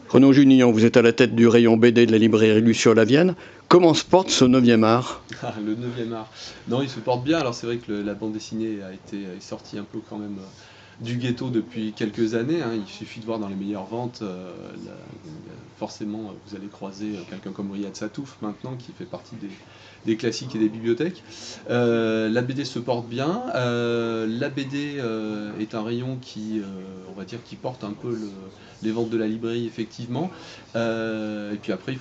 Renaud Junillon, vous êtes à la tête du rayon BD de la librairie Lucio-Lavienne. Comment se porte ce 9e art? Ah, le 9e art. Non, il se porte bien. Alors c'est vrai que la bande dessinée est sortie un peu quand même du ghetto depuis quelques années, hein. Il suffit de voir dans les meilleures ventes, forcément vous allez croiser quelqu'un comme Riyad Satouf maintenant qui fait partie des classiques et des bibliothèques. La BD se porte bien. La BD est un rayon qui, on va dire, qui porte un peu les ventes de la librairie effectivement. Et puis après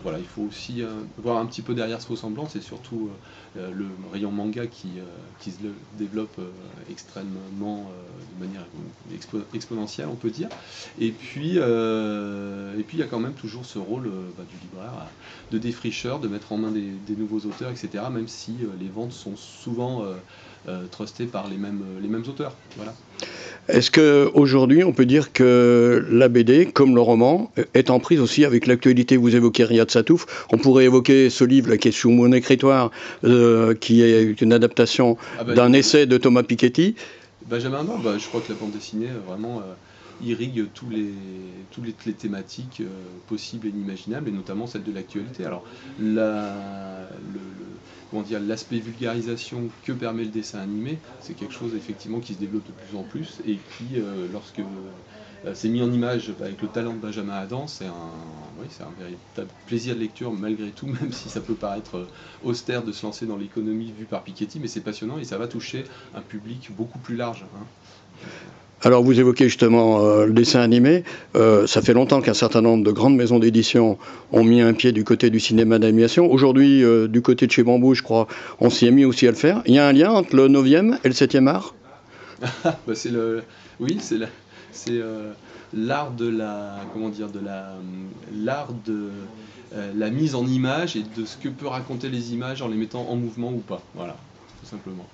voilà, il faut aussi voir un petit peu derrière ce faux semblant. C'est surtout le rayon manga qui se développe extrêmement de manière exponentielle, on peut dire. Et puis il y a quand même toujours ce rôle du libraire de défricheur, de mettre en main des nouveaux auteurs, etc. Même si les ventes sont souvent trustées par les mêmes auteurs. Voilà. Est-ce qu'aujourd'hui, on peut dire que la BD, comme le roman, est en prise aussi avec l'actualité? Vous évoquez Riyad Satouf. On pourrait évoquer ce livre là, qui est sous mon écritoire, qui est une adaptation d'un essai de Thomas Piketty. Benjamin Mort, je crois que la bande dessinée vraiment irrigue toutes les thématiques possibles et inimaginables, et notamment celle de l'actualité. Alors, comment dire, l'aspect vulgarisation que permet le dessin animé, c'est quelque chose effectivement qui se développe de plus en plus, et qui, lorsque c'est mis en image avec le talent de Benjamin Adam, c'est un véritable plaisir de lecture malgré tout, même si ça peut paraître austère de se lancer dans l'économie vue par Piketty, mais c'est passionnant et ça va toucher un public beaucoup plus large, hein. Alors vous évoquez justement le dessin animé. Ça fait longtemps qu'un certain nombre de grandes maisons d'édition ont mis un pied du côté du cinéma d'animation. Aujourd'hui, du côté de chez Bambou, je crois, on s'y est mis aussi à le faire. Il y a un lien entre le 9e et le 7e art? Oui, c'est l'art de la, comment dire, l'art de la mise en image et de ce que peut raconter les images en les mettant en mouvement ou pas. Voilà, tout simplement.